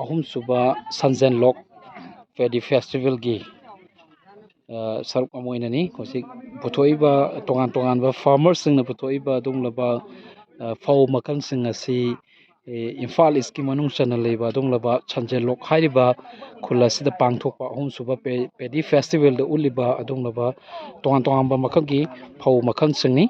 ꯑꯍꯨꯝ ꯁꯨꯕ ꯁꯟꯖꯦꯟꯂꯣꯛ ꯄꯦꯗꯤ ꯐꯦꯁꯇꯤꯚꯦꯜꯒꯤ ꯁꯔꯨꯛ ꯑꯃ ꯑꯣꯏꯅꯅꯤ ꯍꯧꯖꯤꯛ ꯄꯨꯊꯣꯛꯏꯕ ꯇꯣꯉꯥꯟ ꯇꯣꯉꯥꯟꯕ ꯐꯥꯔꯃꯔꯁꯤꯡꯅ ꯄꯨꯊꯣꯛꯏꯕ ꯑꯗꯨꯒꯨꯝꯂꯕ ꯐꯧ ꯃꯈꯜꯁꯤꯡ ꯑꯁꯤ ꯏꯝꯐꯥꯜ ꯏꯁꯀꯤ ꯃꯅꯨꯡ ꯆꯟꯅ ꯂꯩꯕ ꯑꯗꯨꯒꯨꯝꯂꯕ ꯁꯟꯖꯦꯟꯂꯣꯛ ꯍꯥꯏꯔꯤꯕ ꯈꯨꯜ ꯑꯁꯤꯗ ꯄꯥꯡꯊꯣꯛꯄ ꯑꯍꯨꯝꯁꯨꯕ ꯄꯦꯗꯤ ꯐꯦꯁꯇꯤꯚꯦꯜꯗ ꯎꯠꯂꯤꯕ ꯑꯗꯨꯒꯨꯝꯂꯕ ꯇꯣꯉꯥꯟ ꯇꯣꯉꯥꯟꯕ ꯃꯈꯜꯒꯤ ꯐꯧ ꯃꯈꯜꯁꯤꯡꯅꯤ.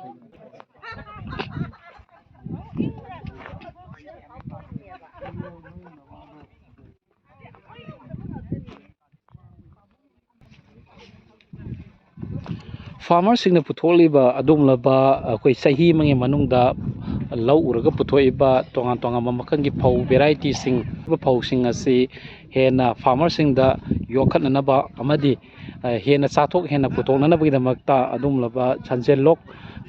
ꯐꯥꯔꯃꯔꯁꯤꯡꯅ ꯄꯨꯊꯣꯛꯂꯤꯕ ꯑꯗꯨꯒꯨꯝꯂꯕ ꯑꯩꯈꯣꯏ ꯆꯍꯤ ꯑꯃꯒꯤ ꯃꯅꯨꯡꯗ ꯂꯧ ꯎꯔꯒ ꯄꯨꯊꯣꯛꯏꯕ ꯇꯣꯉꯥꯟ ꯇꯣꯉꯥꯟꯕ ꯃꯈꯜꯒꯤ ꯐꯧ ꯚꯦꯔꯥꯏꯇꯤꯁꯤꯡ ꯐꯧꯁꯤꯡ ꯑꯁꯤ ꯍꯦꯟꯅ ꯐꯥꯔꯃꯔꯁꯤꯡꯗ ꯌꯣꯛꯈꯠꯅꯅꯕ ꯑꯃꯗꯤ ꯍꯦꯟꯅ ꯆꯥꯊꯣꯛ ꯍꯦꯟꯅ ꯄꯨꯊꯣꯛꯅꯅꯕꯒꯤꯗꯃꯛꯇ ꯑꯗꯨꯒꯨꯝꯂꯕ ꯁꯟꯖꯦꯟꯂꯣꯛ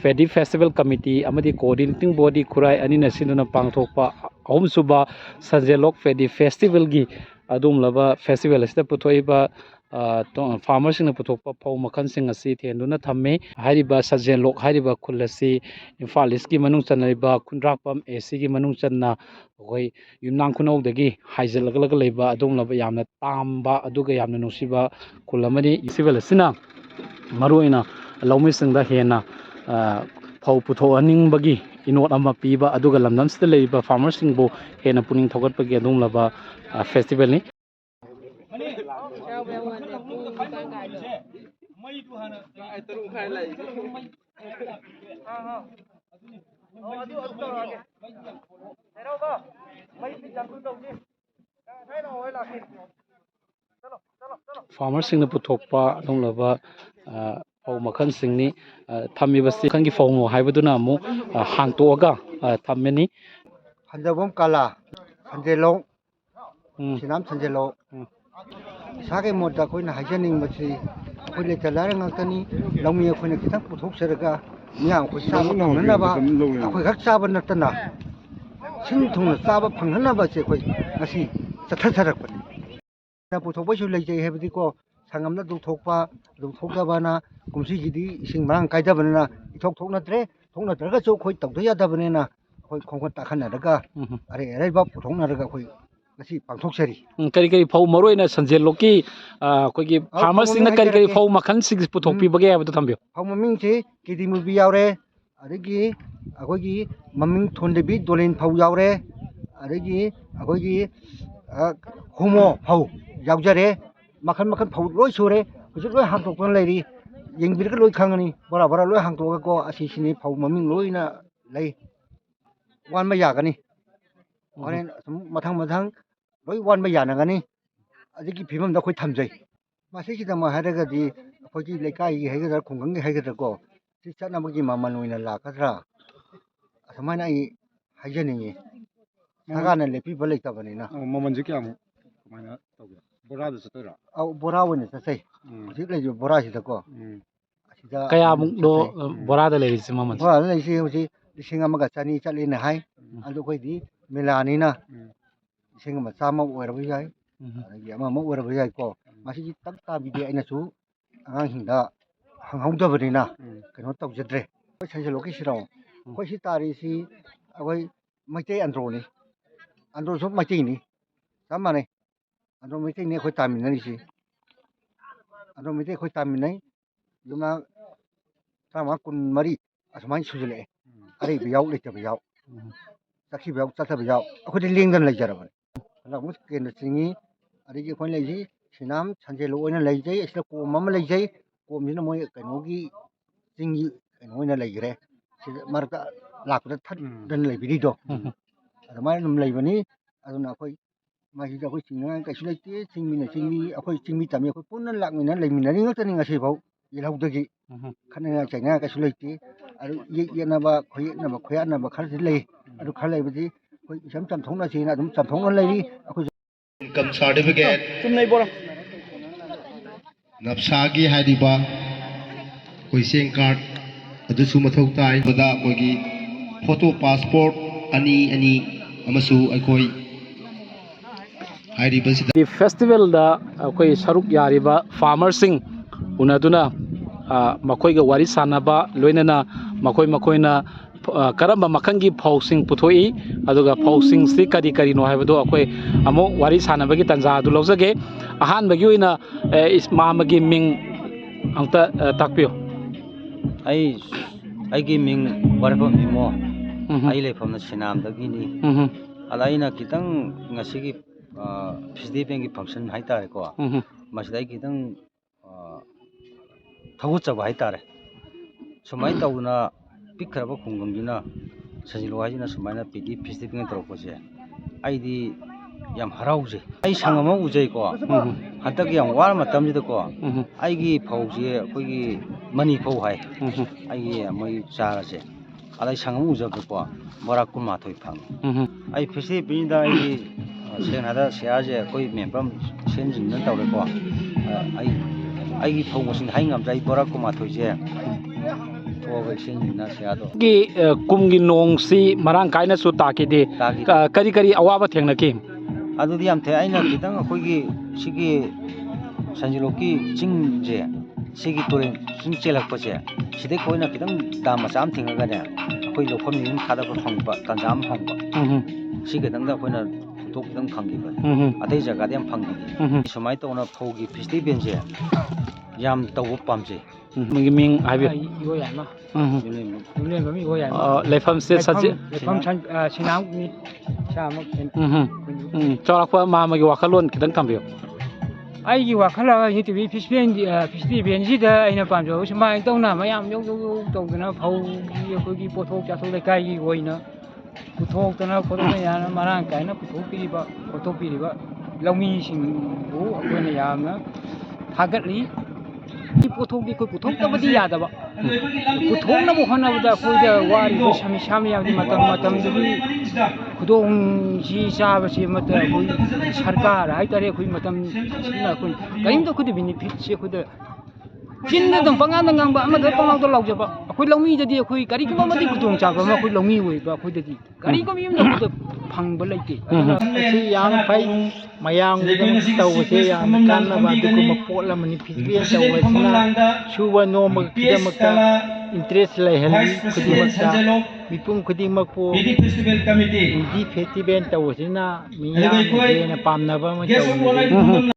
ꯄꯦꯗꯤ ꯐꯦꯁꯇꯤꯚꯦꯜ ꯀꯃꯤꯇꯤ ꯑꯃꯗꯤ ꯀꯣꯑꯣꯔꯗꯤꯅꯦꯇꯤꯡ ꯕꯣꯗꯤ ꯈꯨꯔꯥꯏ ꯑꯅꯤꯅ ꯁꯤꯟꯗꯨꯅ ꯄꯥꯡꯊꯣꯛꯄ ꯑꯍꯨꯝꯁꯨꯕ ꯁꯟꯖꯦꯟꯂꯣꯛ ꯄꯦꯗꯤ ꯐꯦꯁꯇꯤꯚꯦꯜꯒꯤ ꯑꯗꯨꯒꯨꯝꯂꯕ ꯐꯦꯁꯇꯤꯚꯦꯜ ꯑꯁꯤꯗ ꯄꯨꯊꯣꯛꯏꯕ ꯐꯥꯔꯃꯔꯁꯤꯡꯅ ꯄꯨꯊꯣꯛꯄ ꯐꯧ ꯃꯈꯜꯁꯤꯡ ꯑꯁꯤ ꯊꯦꯟꯗꯨꯅ ꯊꯝꯃꯤ. ꯍꯥꯏꯔꯤꯕ ꯁꯟꯖꯦꯟꯂꯣꯛ ꯍꯥꯏꯔꯤꯕ ꯈꯨꯜ ꯑꯁꯤ ꯏꯝꯐꯥꯜ ꯏꯁꯀꯤ ꯃꯅꯨꯡ ꯆꯟꯅꯔꯤꯕ ꯈꯨꯟꯗ꯭ꯔꯥꯛꯄꯝ ꯑꯦꯁꯤꯒꯤ ꯃꯅꯨꯡ ꯆꯟꯅ ꯑꯩꯈꯣꯏ ꯌꯨꯝꯅꯥꯝ ꯈꯨꯅꯧꯗꯒꯤ ꯍꯥꯏꯖꯤꯜꯂꯒ ꯂꯩꯕ ꯑꯗꯨꯒꯨꯝꯂꯕ ꯌꯥꯝꯅ ꯇꯥꯝꯕ ꯑꯗꯨꯒ ꯌꯥꯝꯅ ꯅꯨꯡꯁꯤꯕ ꯈꯨꯜ ꯑꯃꯅꯤ. ꯐꯦꯁꯇꯤꯚꯦꯜ ꯑꯁꯤꯅ ꯃꯔꯨꯑꯣꯏꯅ ꯂꯧꯃꯤꯁꯤꯡꯗ ꯍꯦꯟꯅ ꯐꯧ ꯄꯨꯊꯣꯛꯍꯟꯅꯤꯡꯕꯒꯤ ꯏꯅꯣꯠ ꯑꯃ ꯄꯤꯕ ꯑꯗꯨꯒ ꯂꯝꯗꯝꯁꯤꯗ ꯂꯩꯔꯤꯕ ꯐꯥꯔꯃꯔꯁꯤꯡꯕꯨ ꯍꯦꯟꯅ ꯄꯨꯛꯅꯤꯡ ꯊꯧꯒꯠꯄꯒꯤ ꯑꯗꯨꯒꯨꯝꯂꯕ ꯐꯦꯁꯇꯤꯚꯦꯜꯅꯤ. ꯐꯥꯔꯃꯔꯁꯤꯡꯅ ꯄꯨꯊꯣꯛꯄ ꯑꯗꯨꯒꯨꯝꯂꯕ ꯐꯧ ꯃꯈꯜꯁꯤꯡꯅꯤ. ꯊꯝꯃꯤꯕꯁꯤ ꯃꯈꯜꯒꯤ ꯐꯧꯅꯣ ꯍꯥꯏꯕꯗꯨꯅ ꯑꯃꯨꯛ ꯍꯥꯡꯇꯣꯛꯑꯒ ꯊꯝꯃꯅꯤ. ꯍꯟꯖꯕꯝ ꯀꯥꯂꯥ ꯁꯟꯖꯦꯟꯂꯣꯛ ꯁꯤꯅꯥꯝ ꯁꯟꯖꯦꯟꯂꯣꯛ. ꯏꯁꯥꯒꯤ ꯃꯣꯠꯇ ꯑꯩꯈꯣꯏꯅ ꯍꯥꯏꯖꯅꯤꯡꯕꯁꯤ ꯑꯩꯈꯣꯏ ꯂꯩꯇ ꯂꯥꯏꯔ ꯉꯥꯛꯇꯅꯤ. ꯂꯧꯃꯤ ꯑꯩꯈꯣꯏꯅ ꯈꯤꯇꯪ ꯄꯨꯊꯣꯛꯆꯔꯒ ꯃꯤꯌꯥꯝ ꯑꯩꯈꯣꯏ ꯆꯥꯕ ꯐꯪꯍꯟꯅꯕ ꯑꯩꯈꯣꯏ ꯈꯛ ꯆꯥꯕ ꯅꯠꯇꯅ ꯁꯤꯟ ꯊꯨꯡꯅ ꯆꯥꯕ ꯐꯪꯍꯟꯅꯕꯁꯦ ꯑꯩꯈꯣꯏ ꯉꯁꯤ ꯆꯠꯊꯖꯔꯛꯄꯅꯤ. ꯄꯨꯊꯣꯛꯄꯩꯁꯨ ꯂꯩꯖꯩ ꯍꯥꯏꯕꯗꯤꯀꯣ ꯁꯪꯒꯝꯗ ꯊꯣꯛꯄ ꯊꯣꯛꯇꯕꯅ ꯀꯨꯝꯁꯤꯒꯤꯗꯤ ꯏꯁꯤꯡ ꯃꯔꯥꯡ ꯀꯥꯏꯗꯕꯅꯤꯅ ꯏꯊꯣꯛ ꯊꯣꯛꯅꯗ꯭ꯔꯦ. ꯊꯣꯛꯅꯗ꯭ꯔꯒꯁꯨ ꯑꯩꯈꯣꯏ ꯇꯧꯗ ꯌꯥꯗꯕꯅꯤꯅ ꯑꯩꯈꯣই ꯈꯣꯡꯈꯠ ꯇꯥꯈꯠꯅꯔꯒ ꯑꯔꯩ ꯑꯔꯩꯕ ꯄꯨꯊꯣꯛꯅꯔꯒ ꯑꯩꯈꯣꯏ ꯉꯁꯤ ꯄꯥꯡꯊꯣꯛꯆꯔꯤ. ꯀꯔꯤ ꯀꯔꯤ ꯐꯧ ꯃꯔꯨꯑꯣꯏꯅ ꯁꯟꯖꯦꯟꯂꯣꯛꯀꯤ ꯑꯩꯈꯣꯏꯒꯤ ꯐꯥꯔꯃꯔꯁꯤꯡꯅ ꯀꯔꯤ ꯀꯔꯤ ꯐꯧ ꯃꯈꯜꯁꯤꯡ ꯄꯨꯊꯣꯛꯄꯤꯕꯒꯦ ꯍꯥꯏꯕꯗꯨ ꯊꯝꯕꯤꯌꯨ. ꯐꯧ ꯃꯃꯤꯡꯁꯤ ꯀꯤꯗꯤ ꯃꯨꯕꯤ ꯌꯥꯎꯔꯦ, ꯑꯗꯒꯤ ꯑꯩꯈꯣꯏꯒꯤ ꯃꯃꯤꯡ ꯊꯣꯟꯗꯕꯤ ꯗꯣꯂꯦꯟ ꯐꯧ ꯌꯥꯎꯔꯦ, ꯑꯗꯒꯤ ꯑꯩꯈꯣꯏꯒꯤ ꯍꯣꯃꯣ ꯐꯧ ꯌꯥꯎꯖꯔꯦ. ꯃꯈꯜ ꯃꯈꯜ ꯐꯧ ꯂꯣꯏ ꯁꯨꯔꯦ. ꯍꯧꯖꯤꯛ ꯂꯣꯏ ꯍꯥꯡꯇꯣꯛꯇꯨꯅ ꯂꯩꯔꯤ. ꯌꯦꯡꯕꯤꯔꯒ ꯂꯣꯏ ꯈꯪꯒꯅꯤ. ꯕꯣꯔꯥ ꯕꯣꯔꯥ ꯂꯣꯏ ꯍꯥꯡꯇꯣꯛꯑꯒꯀꯣ ꯑꯁꯤꯁꯤꯅꯤ ꯐꯧ ꯃꯃꯤꯡ ꯂꯣꯏꯅ ꯂꯩ. ꯋꯥꯟꯕ ꯌꯥꯒꯅꯤ. ꯍꯣꯔꯦꯟ ꯃꯊꯪ ꯃꯊꯪ ꯂꯣꯏ ꯋꯥꯟꯕ ꯌꯥꯅꯒꯅꯤ. ꯑꯗꯨꯒꯤ ꯐꯤꯕꯝꯗ ꯑꯩꯈꯣꯏ ꯊꯝꯖꯩ. ꯃꯁꯤꯒꯤꯗꯃꯛ ꯍꯥꯏꯔꯒꯗꯤ ꯑꯩꯈꯣꯏꯒꯤ ꯂꯩꯀꯥꯏꯒꯤ ꯍꯥꯏꯒꯗ꯭ꯔꯥ ꯈꯨꯡꯒꯪꯒꯤ ꯍꯥꯏꯒꯗ꯭ꯔꯥꯀꯣ ꯁꯤ ꯆꯠꯅꯕꯒꯤ ꯃꯃꯜ ꯑꯣꯏꯅ ꯂꯥꯛꯀꯗ꯭ꯔꯥ ꯑꯁꯨꯃꯥꯏꯅ ꯑꯩ ꯍꯥꯏꯖꯅꯤꯡꯉꯤ. ꯁꯔꯀꯥꯔꯅ ꯂꯦꯞꯄꯤꯕ ꯂꯩꯇꯕꯅꯤꯅ. ꯃꯃꯜꯁꯦ ꯀꯌꯥꯃꯨꯛ ꯀꯃꯥꯏꯅ ꯇꯧꯒꯦ? ꯕꯣꯔꯥꯗ ꯆꯠꯇꯣꯏꯔꯥ? ꯕꯣꯔꯥ ꯑꯣꯏꯅ ꯆꯠꯆꯩ. ꯍꯧꯖꯤꯛ ꯂꯩꯔꯤꯕ ꯕꯣꯔꯥꯁꯤꯗꯀꯣ. ꯑꯁꯤꯗ ꯀꯌꯥꯃꯨꯛꯅꯣ ꯕꯣꯔꯥꯗ ꯂꯩꯔꯤꯁꯤ ꯃꯃꯜ? ꯕꯣꯔꯥꯗ ꯂꯩꯔꯤꯁꯤ ꯍꯧꯖꯤꯛ 1,100 ꯆꯠꯂꯤꯅ ꯍꯥꯏ. ꯑꯗꯨ ꯑꯩꯈꯣꯏꯗꯤ ꯃꯦꯂꯥꯅꯤꯅ 1,100 ꯑꯣꯏꯔꯕ ꯌꯥꯏ, ꯑꯗꯒꯤ ꯑꯃ ꯑꯣꯏꯔꯕ ꯌꯥꯏꯀꯣ. ꯃꯁꯤꯒꯤ ꯇꯛ ꯇꯥꯕꯤꯗꯤ ꯑꯩꯅꯁꯨ ꯑꯉꯥꯡꯁꯤꯡꯗ ꯍꯪꯍꯧꯗꯕꯅꯤꯅ ꯀꯩꯅꯣ ꯇꯧꯖꯗ꯭ꯔꯦ. ꯑꯩꯈꯣꯏ ꯁꯟꯖꯦꯟꯂꯣꯛꯀꯤ ꯁꯤꯔꯣ ꯑꯩꯈꯣꯏ ꯁꯤ ꯇꯥꯔꯤꯁꯤ ꯑꯩꯈꯣই ꯃꯩꯇꯩ ꯑꯟꯗ꯭ꯔꯣꯅꯤ. ꯑꯟꯗ꯭ꯔꯣꯁꯨ ꯃꯩꯇꯩꯅꯤ, ꯆꯞ ꯃꯥꯟꯅꯩ. ꯑꯟꯗ꯭ꯔꯣ ꯃꯩꯇꯩꯅꯤ ꯑꯩꯈꯣꯏ ꯇꯥꯃꯤꯟꯅꯔꯤꯁꯤ. ꯑꯟꯗ꯭ꯔꯣ ꯃꯩꯇꯩ ꯑꯩꯈꯣꯏ ꯇꯥꯃꯤꯟꯅꯩ. ꯌꯨꯝꯅꯥꯛ 25 23 ꯑꯁꯨꯃꯥꯏꯅ ꯁꯨꯖꯜꯂꯛꯑꯦ. ꯑꯔꯩꯕ ꯌꯥꯎ ꯂꯩꯇꯕ ꯌꯥꯎ, ꯆꯠꯈꯤꯕ ꯌꯥꯎ ꯆꯠꯇꯕ ꯌꯥꯎ. ꯑꯩꯈꯣꯏꯗꯤ ꯂꯦꯡꯗꯅ ꯂꯩꯖꯔꯕꯅꯤ. ꯍꯟꯗꯛ ꯀꯦꯟꯗ꯭ꯔ ꯆꯤꯡꯉꯤ. ꯑꯗꯒꯤ ꯑꯩꯈꯣꯏꯅ ꯂꯩꯔꯤ ꯁꯤꯅꯥꯝ ꯁꯟꯖꯦꯟꯂꯣꯛ ꯑꯣꯏꯅ ꯂꯩꯖꯩ. ꯑꯁꯤꯗ ꯀꯣꯝ ꯑꯃ ꯂꯩꯖꯩ. ꯀꯣꯝꯁꯤꯅ ꯃꯣꯏ ꯀꯩꯅꯣꯒꯤ ꯆꯤꯡꯒꯤ ꯀꯩꯅꯣ ꯑꯣꯏꯅ ꯂꯩꯈ꯭ꯔꯦ. ꯁꯤꯗ ꯃꯔꯛꯇ ꯂꯥꯛꯄꯗ ꯊꯠꯗꯅ ꯂꯩꯕꯤꯔꯤꯗꯣ ꯑꯗꯨꯃꯥꯏꯅ ꯑꯗꯨꯝ ꯂꯩꯕꯅꯤ. ꯑꯗꯨꯅ ꯑꯩꯈꯣꯏ ꯃꯁꯤꯗ ꯑꯩꯈꯣꯏ ꯆꯤꯡꯅꯤꯡꯉꯥꯏ ꯀꯩꯁꯨ ꯂꯩꯇꯦ. ꯆꯤꯡꯃꯤꯅ ꯆꯤꯡꯃꯤ, ꯑꯩꯈꯣꯏ ꯆꯤꯡꯃꯤ ꯇꯝꯃꯤ ꯑꯩꯈꯣꯏ ꯄꯨꯟꯅ ꯂꯥꯛꯃꯤꯟꯅ ꯂꯩꯃꯤꯟꯅꯔꯤ ꯉꯥꯛꯇꯅꯤ ꯉꯁꯤꯐꯥꯎ ꯌꯦꯜꯍꯧꯗꯒꯤ. ꯈꯠꯅꯉꯥꯏ ꯆꯩꯅꯉꯥꯏ ꯀꯩꯁꯨ ꯂꯩꯇꯦ. ꯑꯗꯨ ꯌꯦꯛ ꯌꯦꯠꯅꯕ ꯈꯣꯏꯌꯦꯠꯅꯕ ꯈꯣꯏꯌꯥꯠꯅꯕ ꯈꯔꯗꯤ ꯂꯩ. ꯑꯗꯨ ꯈꯔ ꯂꯩꯕꯗꯤ ꯑꯩꯈꯣꯏ ꯏꯆꯝ ꯆꯝꯊꯣꯛꯅꯁꯤꯅ ꯑꯗꯨꯝ ꯆꯝꯊꯣꯛꯅ ꯂꯩꯔꯤ. ꯑꯩꯈꯣꯏ ꯏꯟꯀꯝ ꯁꯥꯔꯇꯤꯐꯤꯀꯦꯠ ꯅꯞꯁꯥꯒꯤ ꯍꯥꯏꯔꯤꯕ ꯑꯩꯈꯣꯏ ꯆꯦꯡ ꯀꯥꯔꯗ ꯑꯗꯨꯁꯨ ꯃꯊꯧ ꯇꯥꯏ. ꯃꯗꯨꯗ ꯑꯩꯈꯣꯏꯒꯤ ꯐꯣꯇꯣ ꯄꯥꯁꯄꯣꯔꯠ ꯑꯅꯤ ꯑꯃꯁꯨ ꯑꯩꯈꯣꯏ ꯍꯥꯏꯔꯤꯕꯁꯤꯗ ꯐꯦꯁꯇꯤꯚꯦꯜꯗ ꯑꯩꯈꯣꯏ ꯁꯔꯨꯛ ꯌꯥꯔꯤꯕ ꯐꯥꯔꯃꯔꯁꯤꯡ ꯎꯅꯗꯨꯅ ꯃꯈꯣꯏꯒ ꯋꯥꯔꯤ ꯁꯥꯟꯅꯕ, ꯂꯣꯏꯅꯅ ꯃꯈꯣꯏꯅ karamba makangi phawsing puthoi aduga phawsing si kari kari no haibado akoi amo wari sanabagi tanja du lawjage ahan bagi oina isma magi ming angta takpio ꯑꯩꯒꯤ ꯃꯤꯡ ꯋꯥꯔꯐꯝ ꯏꯃꯣ ꯑꯩ ꯂꯩꯐꯝꯅ ꯁꯤꯅꯥꯝꯗꯒꯤꯅꯤ ꯑꯗ ꯑꯩꯅ ꯈꯤꯇꯪ ꯉꯁꯤꯒꯤ ꯐꯦꯁꯇꯤꯚꯦꯜꯒꯤ ꯐꯪꯁꯟ ꯍꯥꯏꯇꯥꯔꯦꯀꯣ ꯃꯁꯤꯗ ꯑꯩ ꯈꯤꯇꯪ ꯊꯧꯒꯠꯆꯕ ꯍꯥꯏꯇꯥꯔꯦ ꯁꯨꯃꯥꯏꯅ ꯇꯧꯗꯅ ꯄꯤꯛꯈ꯭ꯔꯕ ꯈꯨꯡꯒꯪꯁꯤꯅ ꯁꯟꯖꯤꯜꯂꯨ ꯍꯥꯏꯁꯤꯅ ꯁꯨꯃꯥꯏꯅ ꯐꯦꯁꯇꯤꯚꯦꯜ ꯇꯧꯔꯛꯄꯁꯦ ꯑꯩꯗꯤ ꯌꯥꯝ ꯍꯔꯥꯎꯖꯩ ꯑꯩ ꯁꯪ ꯑꯃ ꯎꯖꯩꯀꯣ ꯍꯟꯗꯛ ꯌꯥꯝ ꯋꯥꯔ ꯃꯇꯝꯁꯤꯗꯀꯣ ꯑꯩꯒꯤ ꯐꯧꯁꯦ ꯑꯩꯈꯣꯏꯒꯤ ꯃꯅꯤ ꯐꯧ ꯍꯥꯏ ꯑꯩꯒꯤ ꯃꯣꯏ ꯆꯥꯔꯁꯦ ꯑꯗ ꯑꯩ ꯁꯪ ꯑꯃ ꯎꯖꯕꯗꯀꯣ ꯕꯣꯔꯥ 12 ꯐꯪꯉꯤ ꯑꯩ ꯐꯦꯁꯇꯤꯚꯦꯜꯗ ꯑꯩꯒꯤ ꯁꯦꯡꯅ ꯍꯥꯏꯔ ꯁꯤꯌꯥꯔꯁꯦ ꯑꯩꯈꯣꯏ ꯃꯦꯝꯕꯔ ꯁꯦꯟꯁꯤꯡꯅ ꯇꯧꯔꯦꯀꯣ ꯑꯩꯒꯤ ꯐꯧ ꯃꯁꯤꯡ ꯍꯥꯏ ꯉꯝꯗ꯭ꯔꯦ ꯑꯩ ꯕꯣꯔꯥ 12ꯁꯦ ꯊꯣꯛꯑꯒ ꯁꯦꯟꯁꯤꯡꯅ ꯁꯤꯌꯥꯔꯗꯣ ꯀꯨꯝꯒꯤ ꯅꯣꯡꯁꯤ ꯃꯔꯥꯡ ꯀꯥꯏꯅꯁꯨ ꯇꯥꯈꯤꯗꯦ ꯀꯔꯤ ꯀꯔꯤ ꯑꯋꯥꯕ ꯊꯦꯡꯅꯈꯤ ꯑꯗꯨꯗꯤ ꯌꯥꯝ ꯊꯦ ꯑꯩꯅ ꯈꯤꯇꯪ ꯑꯩꯈꯣꯏꯒꯤ ꯁꯤꯒꯤ ꯁꯟꯖꯤꯂꯣꯛꯀꯤ ꯆꯤꯡꯁꯦ ꯁꯤꯒꯤ ꯇꯨꯔꯦꯟ ꯆꯤꯡ ꯆꯦꯜꯂꯛꯄꯁꯦ ꯁꯤꯗꯩ ꯑꯩꯈꯣꯏꯅ ꯈꯤꯇꯪ ꯗꯥꯝ ꯃꯆꯥ ꯑꯃ ꯊꯤꯡꯉꯒꯅꯦ ꯑꯩꯈꯣꯏ ꯂꯧꯐꯝ ꯑꯗꯨꯝ ꯊꯥꯗꯕ ꯐꯪꯕ ꯇꯥꯟꯖꯥ ꯑꯃ ꯐꯪꯕ ꯁꯤ ꯈꯤꯇꯪꯗ ꯑꯩꯈꯣꯏꯅ ꯈꯨꯗꯣꯡ ꯈꯤꯇꯪ ꯐꯪꯈꯤꯕ ꯑꯇꯩ ꯖꯒꯥꯗ ꯌꯥꯝ ꯐꯪꯈꯤꯗꯦ ꯁꯨꯃꯥꯏꯅ ꯇꯧꯅ ꯐꯧꯒꯤ ꯐꯦꯁꯇꯤꯚꯦꯜꯁꯦ ꯌꯥꯝ ꯇꯧꯕ ꯄꯥꯝꯖꯩ ꯃꯤꯡ ꯃꯤꯡ ꯍꯥꯏꯕꯤꯌꯨ 이거야마. ꯂꯩꯐꯝꯁꯦ 이거야. 레펌 신앙이 샤먹. ꯆꯥꯎꯔꯥꯛꯄ ꯃꯥꯒꯤ ꯋꯥꯈꯜꯂꯣꯟ ꯈꯤꯇꯪ ꯊꯝꯕꯤꯌꯨ ꯑꯩꯒꯤ ꯋꯥꯈꯜꯂꯒ ꯌꯨꯇꯤꯚꯤ ꯐꯦꯁꯇꯤꯚꯦꯜꯁꯤꯗ ꯑꯩꯅ ꯄꯥꯝꯖꯕ ꯁꯨꯃꯥꯏꯅ ꯇꯧꯅ ꯃꯌꯥꯝ ꯌꯧ ꯇꯧꯗꯅ ꯐꯧꯒꯤ ꯑꯩꯈꯣꯏꯒꯤ ꯄꯣꯠꯊꯣꯛ ꯆꯥꯊꯣꯛ ꯂꯩꯀꯥꯏꯒꯤ ꯑꯣꯏꯅ ꯄꯨꯊꯣꯛꯇꯅ ꯈꯣꯠꯇꯅ ꯌꯥꯝꯅ ꯃꯔꯥꯡ ꯀꯥꯏꯅ ꯄꯨꯊꯣꯛꯄꯤꯔꯤꯕ ꯂꯧꯃꯤꯁꯤꯡꯕꯨ ꯑꯩꯈꯣꯏꯅ ꯌꯥꯝꯅ ꯊꯥꯒꯠꯂꯤ 이 포토기 그 포토까지 야다봐 포토나 뭐 하나보다 거기다 와리 그 샤미야디 마tam들이 구동시 사바시 마다 거기 सरकार 하이다레 거기 마tam 신나 거기 가임도 그도 베니피트 그도 진나동 방안당 강바 아마도 방황도 라우져봐 거기 롱미저디 거기 가리고 뭐디 구동 잡아 거기 롱미 오이바 거기디 가리고 미면 그도 방벌 있지 ꯁꯤ ꯌꯥꯝ ꯐꯩ ꯃꯌꯥꯝꯒꯤꯗꯃꯛ ꯇꯧꯕꯁꯦ ꯌꯥꯝ ꯀꯥꯟꯅꯕ ꯑꯗꯨꯒꯨꯝꯕ ꯄꯣꯠ ꯑꯃꯅꯤ ꯐꯦꯁꯇꯤꯚꯦꯜ ꯇꯧꯕꯁꯤꯅ ꯁꯨꯕ ꯅꯣꯝꯕꯒꯤꯗꯃꯛꯇ ꯏꯟꯇꯔꯦꯁ ꯂꯩꯍꯜꯂꯤ ꯈꯨꯗꯤꯡꯃꯛꯇ ꯃꯤꯄꯨꯝ ꯈꯨꯗꯤꯡꯃꯛꯄꯨ ꯐꯦꯁꯇꯤꯚꯦꯜ ꯇꯧꯕꯁꯤꯅ ꯃꯤꯌꯥꯝꯅ ꯍꯦꯟꯅ ꯄꯥꯝꯅꯕ ꯑꯃ ꯇꯧꯏ